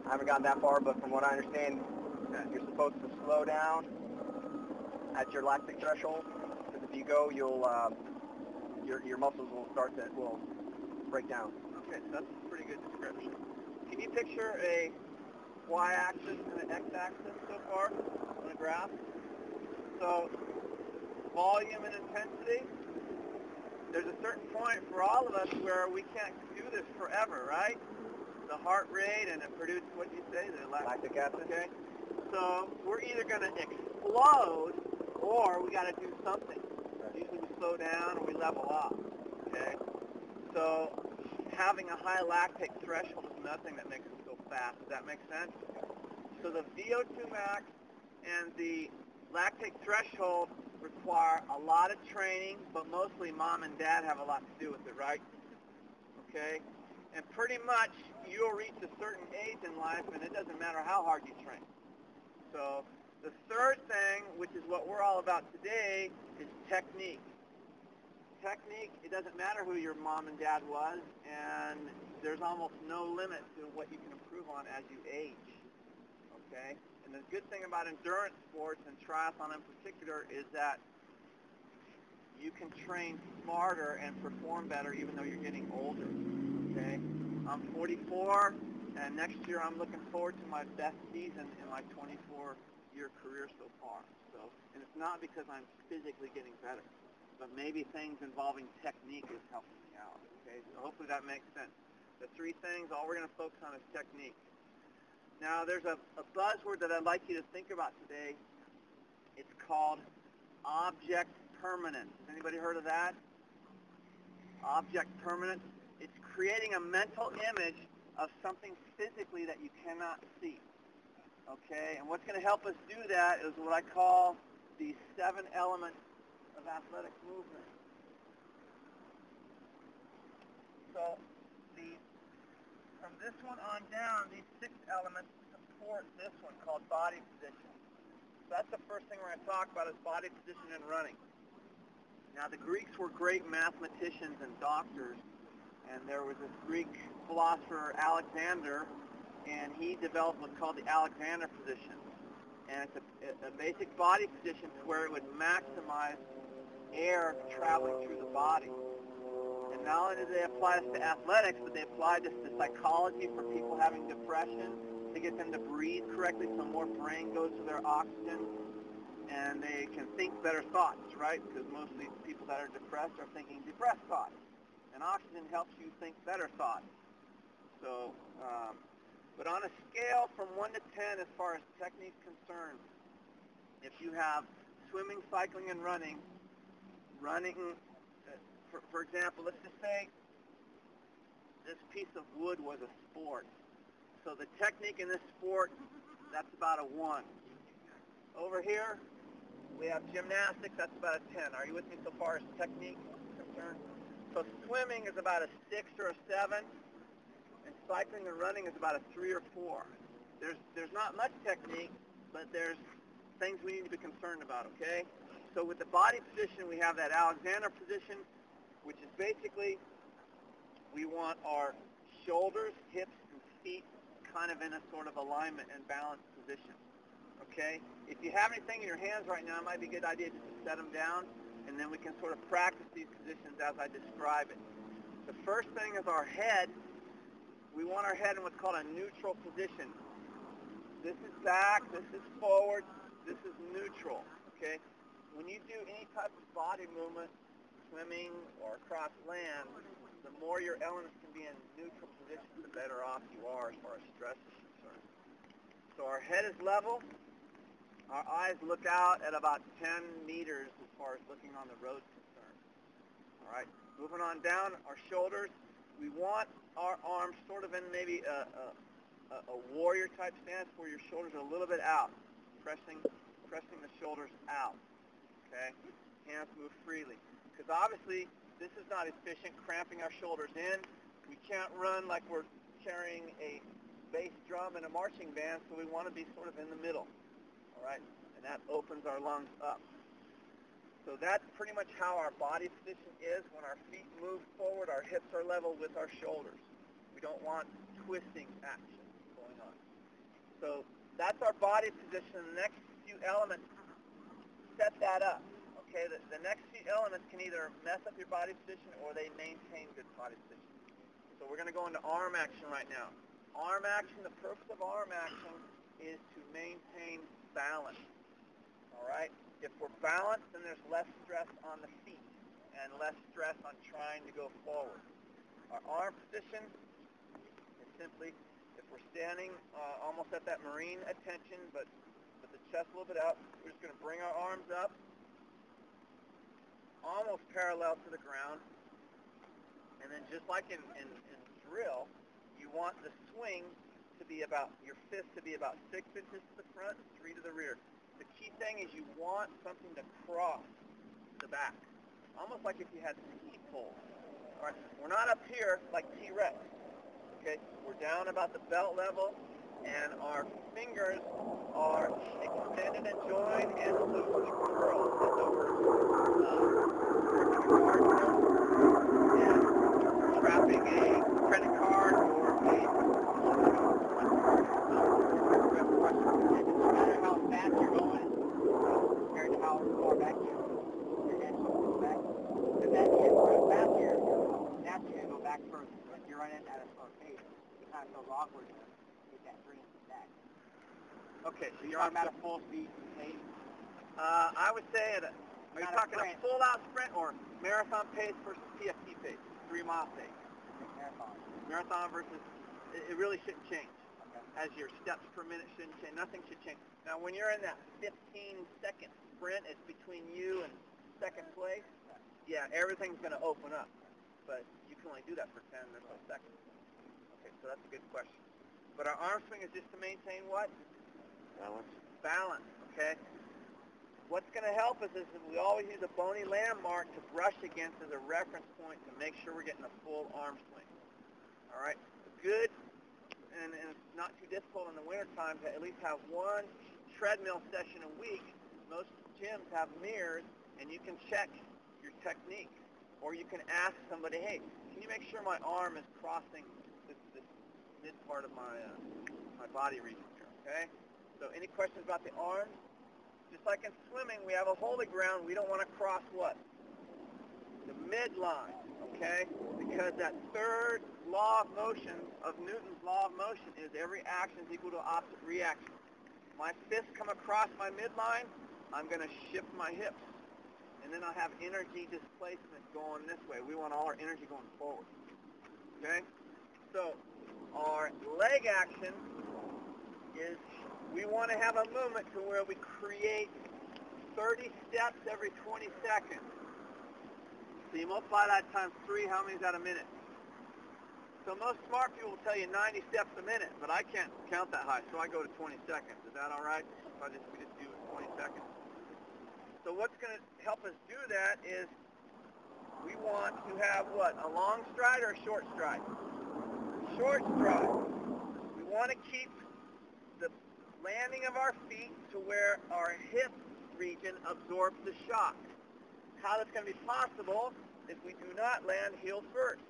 I haven't gotten that far, but from what I understand, you're supposed to slow down at your lactic threshold, because if you go, you'll your muscles will break down. Okay, so that's a pretty good description. Can you picture a y-axis and an x-axis so far on a graph? So volume and intensity. There's a certain point for all of us where we can't do this forever, right? The heart rate and it produces, what do you say? The Lactic acid. Okay. So we're either going to explode or we got to do something. Usually we slow down or we level off. Okay. So having a high lactate threshold is nothing that makes us go fast. Does that make sense? So the VO2 max and the lactate threshold require a lot of training, but mostly mom and dad have a lot to do with it, right? Okay? And pretty much you'll reach a certain age in life and it doesn't matter how hard you train. So the third thing, which is what we're all about today, is technique. Technique, it doesn't matter who your mom and dad was, and there's almost no limit to what you can improve on as you age. Okay? And the good thing about endurance sports and triathlon in particular is that you can train smarter and perform better even though you're getting older. Okay? I'm 44, and next year I'm looking forward to my best season in my 24-year career so far. So, and it's not because I'm physically getting better, but maybe things involving technique is helping me out. Okay? So hopefully that makes sense. The three things, all we're going to focus on is technique. Now, there's a buzzword that I'd like you to think about today. It's called object permanence. Anybody heard of that? Object permanence. It's creating a mental image of something physically that you cannot see. Okay? And what's going to help us do that is what I call the 7 elements of athletic movement. So from this one on down, these 6 elements support this one called body position. So that's the first thing we're going to talk about is body position in running. Now the Greeks were great mathematicians and doctors, and there was this Greek philosopher Alexander, and he developed what's called the Alexander position. And it's a basic body position to where it would maximize air traveling through the body. And not only do they apply this to athletics, but they apply this to psychology for people having depression, to get them to breathe correctly so more brain goes to their oxygen, and they can think better thoughts, right? Because mostly people that are depressed are thinking depressed thoughts, and oxygen helps you think better thoughts. So, but on a scale from 1 to 10 as far as technique is concerned, if you have swimming, cycling, and running, for example, let's just say this piece of wood was a sport. So the technique in this sport, that's about a 1. Over here, we have gymnastics, that's about a 10. Are you with me so far as technique is concerned? So swimming is about a 6 or a 7, and cycling and running is about a 3 or 4. There's not much technique, but there's things we need to be concerned about, okay? So with the body position, we have that Alexander position, which is basically we want our shoulders, hips, and feet kind of in a sort of alignment and balanced position, okay? If you have anything in your hands right now, it might be a good idea just to set them down, and then we can sort of practice these positions as I describe it. The first thing is our head. We want our head in what's called a neutral position. This is back, this is forward, this is neutral, okay? When you do any type of body movement, swimming or across land, the more your elements can be in neutral position, the better off you are as far as stress is concerned. So our head is level. Our eyes look out at about 10 meters as far as looking on the road is concerned. All right, moving on down, our shoulders. We want our arms sort of in maybe a warrior type stance where your shoulders are a little bit out, pressing the shoulders out. Okay, hands move freely. Because obviously, this is not efficient, cramping our shoulders in. We can't run like we're carrying a bass drum in a marching band, so we want to be sort of in the middle, all right? And that opens our lungs up. So that's pretty much how our body position is. When our feet move forward, our hips are level with our shoulders. We don't want twisting action going on. So that's our body position. The next few elements set that up. Okay, the next few elements can either mess up your body position or they maintain good body position. So we're going to go into arm action right now. Arm action, the purpose of arm action is to maintain balance. All right? If we're balanced, then there's less stress on the feet and less stress on trying to go forward. Our arm position is simply, if we're standing almost at that marine attention, but with the chest a little bit out, we're just going to bring our arms up, almost parallel to the ground. And then just like in drill, you want the swing to be about, your fist to be about 6 inches to the front and 3 to the rear. The key thing is you want something to cross the back, almost like if you had ski poles. All right, we're not up here like T-Rex. Okay, we're down about the belt level, and our fingers are extended and joined and loosely curled as though we're gripping a card and trapping a credit card or a no matter how fast you're going compared to how far back your head goes back, and then you get faster, you're naturally going to go back further. If you're running at a slow pace, it kind of feels awkward to get that 3 inches back. Okay, so you're on at a full speed pace? I would say, are you talking a full-out sprint or marathon pace versus PFT pace, 3-mile pace? Marathon. Marathon versus, it really shouldn't change. Okay. As your steps per minute shouldn't change. Nothing should change. Now, when you're in that 15-second sprint, it's between you and second place. Yeah, everything's going to open up. But you can only do that for 10 or so seconds. Okay, so that's a good question. But our arm swing is just to maintain what? Balance. Balance, okay? What's going to help us is that we always use a bony landmark to brush against as a reference point to make sure we're getting a full arm swing. All right? Good, and it's not too difficult in the wintertime to at least have one treadmill session a week. Most gyms have mirrors, and you can check your technique. Or you can ask somebody, hey, can you make sure my arm is crossing this mid part of my body region here, okay? So any questions about the arms? Just like in swimming, we have a holy ground. We don't want to cross what? The midline, okay? Because that third law of motion, of Newton's law of motion, is every action is equal to opposite reaction. My fists come across my midline, I'm going to shift my hips. And then I'll have energy displacement going this way. We want all our energy going forward. Okay? So our leg action is we want to have a movement to where we create 30 steps every 20 seconds. So you multiply that times 3, how many is that a minute? So most smart people will tell you 90 steps a minute, but I can't count that high, so I go to 20 seconds. Is that all right? If we just do 20 seconds. So what's going to help us do that is we want to have what? A long stride or a short stride? Short stride. We want to keep the landing of our feet to where our hip region absorbs the shock. How that's going to be possible is we do not land heel first.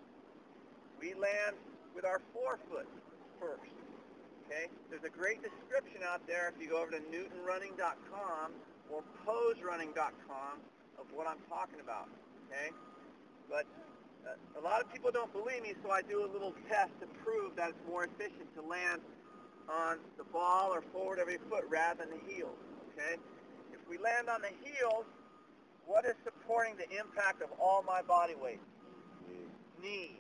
We land with our forefoot first. Okay? There's a great description out there if you go over to newtonrunning.com or poserunning.com of what I'm talking about. Okay? But a lot of people don't believe me, so I do a little test to prove that it's more efficient to land on the ball or forward of your foot rather than the heels. Okay? If we land on the heels, what is supporting the impact of all my body weight? Knees.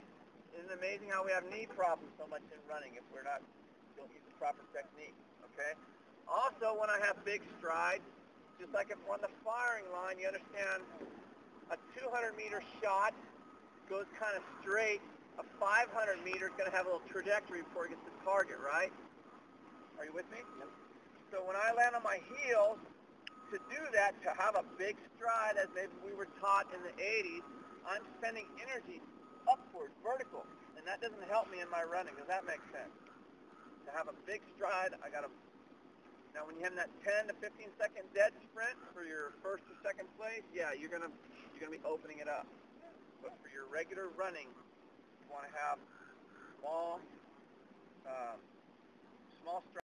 Isn't it amazing how we have knee problems so much in running if we don't use the proper technique? Okay? Also, when I have big strides, just like if we're on the firing line, you understand a 200-meter shot goes kind of straight. A 500-meter is going to have a little trajectory before it gets to target, right? Are you with me? Yep. So when I land on my heels, to do that, to have a big stride, as maybe we were taught in the 80s, I'm spending energy upward, vertical, and that doesn't help me in my running. Does that make sense? To have a big stride, I got to. Now, when you have that 10 to 15 second dead sprint for your first or second place, yeah, you're gonna be opening it up. But for your regular running, you want to have small strides.